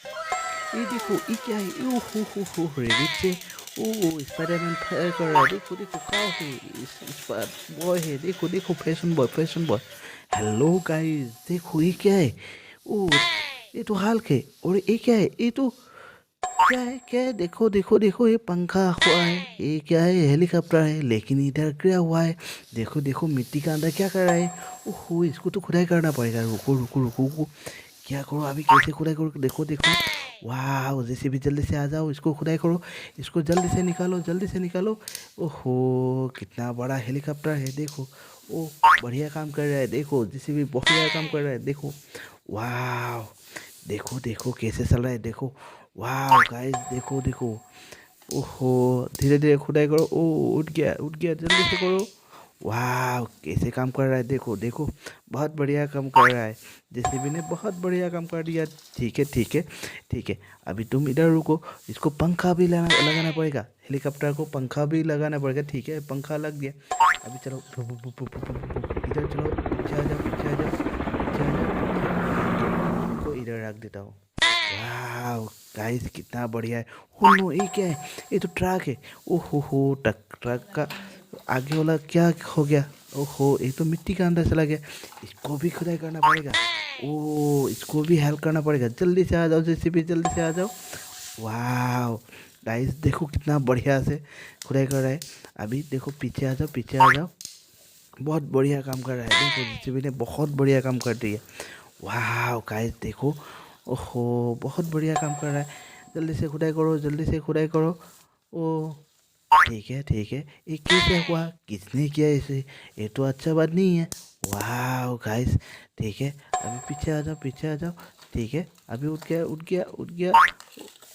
ये देखो ये क्या है, ओ हो रेबिट से ओ स्पाइडरमैन फायर कर रहा है। देखो देखो काउ है, इस बॉय है। देखो देखो fashion boy, fashion boy. Hello guys, देखो ये क्या है। ओ ये तो हल्क है। और ये क्या है, ये तो क्या है, देखो देखो देखो, ये पंखा हुआ है। ये क्या है, हेलीकॉप्टर है, लेकिन इधर गिरा हुआ है। देखो देखो मिट्टी का अंदर क्या कर रहा है। ओहो, इसको तो खुदाई करना पड़ेगा। रुको रुको रुको रुको, क्या करो अभी, कैसे खुदाई करो, देखो देखो। वाह, जैसे भी जल्दी से आ जाओ, इसको खुदाई करो। इसको जल्दी से निकालो, जल्दी से निकालो। ओहो, कितना बड़ा हेलीकॉप्टर है देखो। ओ बढ़िया काम कर रहा है, देखो जैसे भी बढ़िया काम कर रहा है, देखो। वाह, देखो देखो कैसे चल रहा है, देखो। वाह गाइस, देखो देखो। ओहो, धीरे धीरे खुदाई करो। ओ उठ गया, जल्दी से करो। वाह, कैसे काम कर रहा है, देखो देखो। बहुत बढ़िया काम कर रहा है। जेसीबी ने बहुत बढ़िया काम कर दिया। ठीक है ठीक है ठीक है। अभी तुम इधर रुको। इसको पंखा भी लगाना पड़ेगा, हेलीकॉप्टर को पंखा भी लगाना पड़ेगा। ठीक है, पंखा लग गया। अभी चलो इधर चलो, पीछे आ जाओ, पीछे आ जाओ, पीछे आ जाओ, पीछे। ठीक है, इनको इधर रख देता हूँ। वाह गाइस, कितना बढ़िया है। ओ नो, ये क्या है, ये तो ट्रक है। ओहो हो, ट्रक ट्रक का आगे वाला क्या हो गया। ओहो, ये तो मिट्टी के अंदर चला गया। इसको भी खुदाई करना पड़ेगा। ओ इसको भी हेल्प करना पड़ेगा। जल्दी से आ जाओ जेसीबी, जल्दी से आ जाओ। वाह गाइस, देखो कितना बढ़िया से खुदाई कर रहा है। अभी देखो पीछे आ जाओ, पीछे आ जाओ। बहुत बढ़िया काम कर रहा है, देखो जेसीबी ने बहुत बढ़िया काम कर दिया। वाह गाइस देखो। ओहो, बहुत बढ़िया काम कर रहा है। जल्दी से खुदाई करो, जल्दी से खुदाई करो। ओ ठीक है ठीक है। ये कैसे हुआ, किसने किया इसे, ये तो अच्छा बात नहीं है। वाह गाइस, ठीक है। अभी पीछे आ जाओ, पीछे आ जाओ। ठीक है, अभी उठ गया, उठ गया, उठ गया।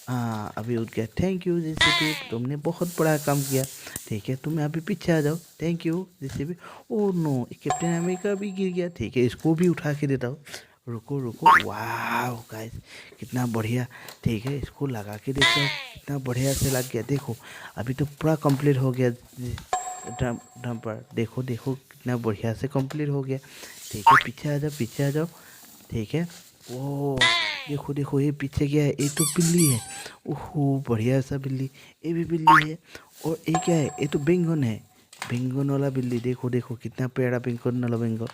हाँ अभी उठ गया। थैंक यू जेसीबी, तुमने बहुत बड़ा काम किया। ठीक है, तुम अभी पीछे आ जाओ। Thank you JCB. Oh no, Captain America भी गिर गया। ठीक है, इसको भी उठा के देता हूँ। रुको रुको। वाह गाइस, कितना बढ़िया। ठीक है, इसको लगा के देखता हूँ, कितना बढ़िया से लग गया, देखो। अभी तो पूरा कंप्लीट हो गया। ड्रम ड्रम पर देखो देखो, कितना बढ़िया से कंप्लीट हो गया। ठीक है, पीछे आ जाओ, पीछे आ जाओ। ठीक है। ओ देखो देखो, ये पीछे क्या है, ये तो बिल्ली है। ओहो, बढ़िया सा बिल्ली। ये भी बिल्ली है। और ये क्या है, ये तो बेंगन है। बेंगन वाला बिल्ली, देखो देखो कितना प्यारा बेंगन वाला बेंगन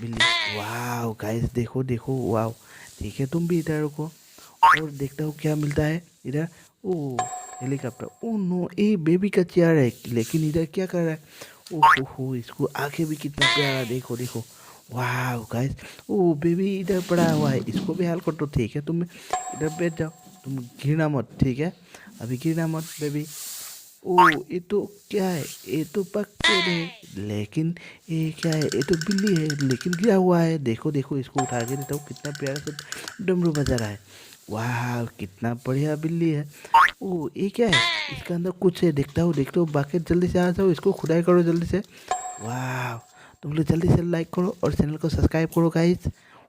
बिल्ली। वाह गाइस, देखो देखो, वाह। ठीक है, तुम भी इधर रुको और देखता हूँ क्या मिलता है इधर। ओ हेलीकॉप्टर। ओ नो, ये बेबी का चेयर है, लेकिन इधर क्या कर रहा है। ओहो हो, इसको आगे भी कितना प्यारा, देखो देखो। वाह गाइस, ओ बेबी इधर पड़ा हुआ है, इसको भी हेल्प कर दो। ठीक है, तुम इधर बैठ जाओ, तुम गिरना मत। ठीक है, अभी गिरना मत बेबी। ओ ये तो क्या है, ये तो पक्षी है, लेकिन ये क्या है, ये तो बिल्ली है, लेकिन गिरा हुआ है। देखो देखो, इसको उठा के देता हूँ, कितना प्यारा से डमरू बजा रहा है। वाह, कितना बढ़िया बिल्ली है। ओ ये क्या है, इसके अंदर कुछ है, देखता हूँ। बाकी जल्दी से आ जाओ, इसको खुदाई करो जल्दी से। वाह, तुम लोग जल्दी से लाइक करो और चैनल को सब्सक्राइब करो गाइस।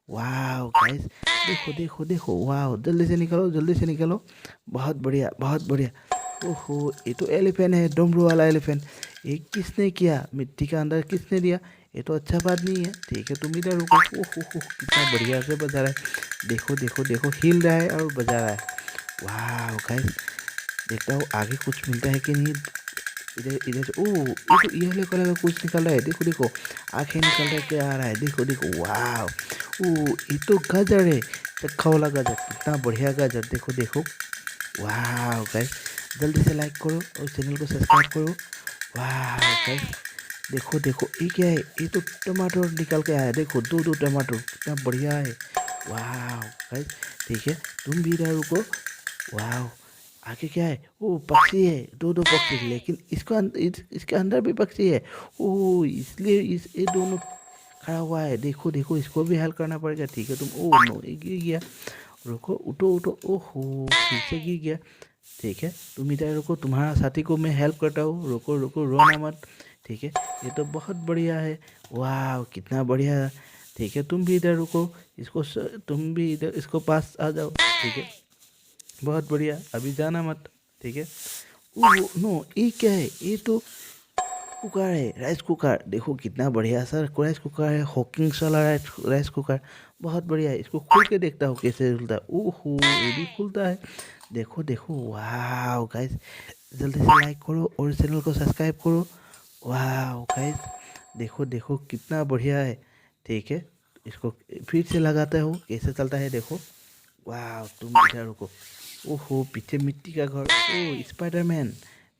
वाह गाइस, देखो देखो देखो, वाह, जल्दी से निकलो, जल्दी से निकलो। बहुत बढ़िया, बहुत बढ़िया। ओहो, ये तो एलिफेंट है, डमरू वाला एलिफेंट। ये किसने किया, मिट्टी का अंदर किसने दिया, ये तो अच्छा बात नहीं है। ठीक है, तुम इधर रुको। ओहो, कितना बढ़िया से बजा रहा है। देखो देखो देखो, हिल रहा है और बजा रहा है। वाह गाइस, देखता हूँ आगे कुछ मिलता है कि नहीं। इधर इधर से, ओ ये तो येलो कलर का कुछ निकल रहा है, देखो देखो। आंखें निकल के आ रहा है, देखो देखो। वाह, ओ ये तो गाजर है, चक्का वाला गाजर, कितना बढ़िया गाजर, देखो देखो। वाह गाइस, जल्दी से लाइक करो और चैनल को सब्सक्राइब करो। वाह गाइस, देखो देखो, ये क्या है, ये तो टमाटर निकल के आया, देखो दो दो टमाटर, कितना बढ़िया है। वाह गाइस, ठीक है, तुम भी इधर रुको। वाह, आगे क्या है, ओ पक्षी है, दो दो पक्षी, लेकिन इसके अंदर भी पक्षी है। ओ इसलिए इस ये दोनों खड़ा हुआ है। देखो देखो, इसको भी हेल्प करना पड़ेगा। ठीक है, तुम, ओ नो, ये गिर गया। रुको, उठो उठो। ओहो, फिर से गिर गया। ठीक है, तुम इधर रुको, तुम्हारा साथी को मैं हेल्प करता हूँ। रुको रुको, रोना मत। ठीक है, ये तो बहुत बढ़िया है। वाह, कितना बढ़िया। ठीक है, तुम भी इधर रुको। तुम भी इधर इसको पास आ जाओ। ठीक है, बहुत बढ़िया, अभी जाना मत। ठीक है। ओह नो, ये क्या है, ये तो कुकर है, राइस कुकर। देखो कितना बढ़िया सा राइस कुकर है, हॉकिंग्स वाला राइस कुकर। बहुत बढ़िया। इसको खोल के देखता हूँ कैसे खुलता है। ओहो, ये भी खुलता है। देखो देखो, वाह गाइस, जल्दी से लाइक करो और चैनल को सब्सक्राइब करो। वाह गाइस, देखो देखो कितना बढ़िया है। ठीक है, इसको फिर से लगाता हूँ कैसे चलता है, देखो। वाह, तुम इधर रुको। ओहो, पीछे मिट्टी का घर। ओ स्पाइडरमैन,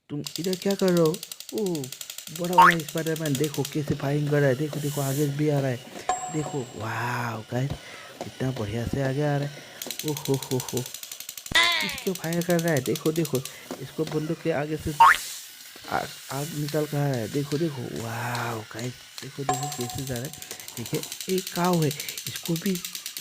तुम इधर क्या कर रहे हो? ओ बड़ा वाला स्पाइडरमैन, देखो कैसे फायरिंग कर रहा है। देखो देखो, आगे भी आ रहा है। देखो, वाह गाइस, कितना बढ़िया से आगे आ रहा है। हो, किसको फायर कर रहा है? देखो देखो, इसको बंदूक के आगे से आग आग निकल कर आ रहा है। देखो देखो, वाह गाइस, देखो देखो कैसे जा रहा है। ठीक है, एक काव है, इसको भी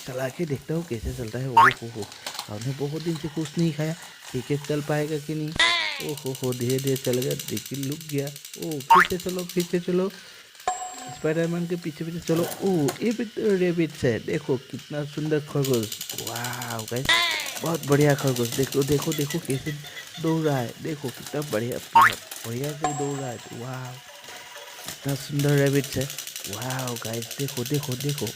चला के देखता हूँ कैसे चलता है। ओहो हो, काव ने बहुत दिन से कुछ नहीं खाया। ठीक है, चल पाएगा कि नहीं? ओहो, धीरे धीरे चल गया, देखिए लुक गया। ओ फिर से चलो, फिर से चलो, स्पाइडरमैन के पीछे पीछे चलो। ओ ये भी तो रेबिट्स है, देखो कितना सुंदर खरगोश। वाह गाइस, बहुत बढ़िया खरगोश। देखो देखो देखो कैसे दौड़ रहा है। देखो कितना बढ़िया बढ़िया से दौड़ रहा है। वाह, कितना सुंदर रेबिट्स है। वाह गाइस, देखो देखो देखो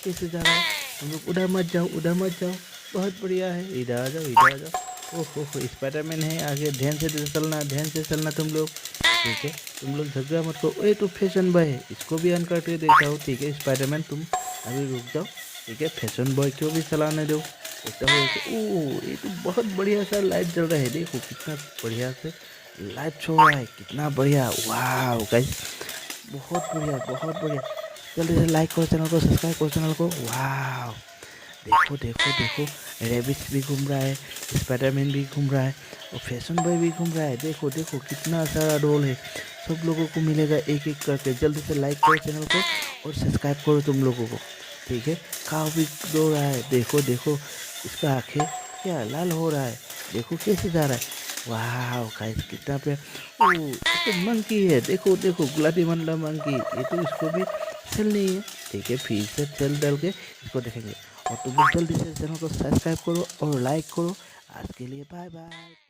कैसे जा रहा है। हम लोग उधर मत जाओ, उधर मत जाओ। बहुत बढ़िया है, इधर आ जाओ, इधर आ जाओ। ओहो, स्पाइडरमैन है आगे, ध्यान से चलना, ध्यान से चलना तुम लोग। ठीक है, तुम लोग झगड़ा मत करो। ये तो फैशन बॉय है, इसको भी अन करके देखता हूँ। ठीक है स्पाइडरमैन, तुम अभी रुक जाओ। ठीक है, फैशन बॉय को भी चलाने दो। देखता हूँ ओह, ये तो बहुत बढ़िया सा लाइट जल रहा है। देखो कितना बढ़िया से लाइट शो रहा है, कितना बढ़िया। वाह गाइस, बहुत बढ़िया, बहुत बढ़िया। जल्दी से लाइक करो चैनल को, सब्सक्राइब करो चैनल को। वाह, देखो देखो देखो, रेबिट्स भी घूम रहा है, स्पाइडरमैन भी घूम रहा है और फैशन बॉय भी घूम रहा है। देखो देखो कितना सारा रोल है। सब लोगों को मिलेगा एक एक करके। जल्दी से लाइक करो चैनल को और सब्सक्राइब करो तुम लोगों को। ठीक है, काव भी दौड़ रहा है। देखो देखो, इसका आंखें क्या लाल हो रहा है। देखो कैसे जा रहा है। वाह गाइस, कितना पे। ओ ये तो मंकी है, देखो देखो, गुलाबी मंडला मंकी। ये तो इसको भी सेल नहीं है। ठीक है, फिर से सेल डाल के इसको देखेंगे। और तुम लोग जल्दी से चैनल को सब्सक्राइब करो और लाइक करो। आज के लिए बाय बाय।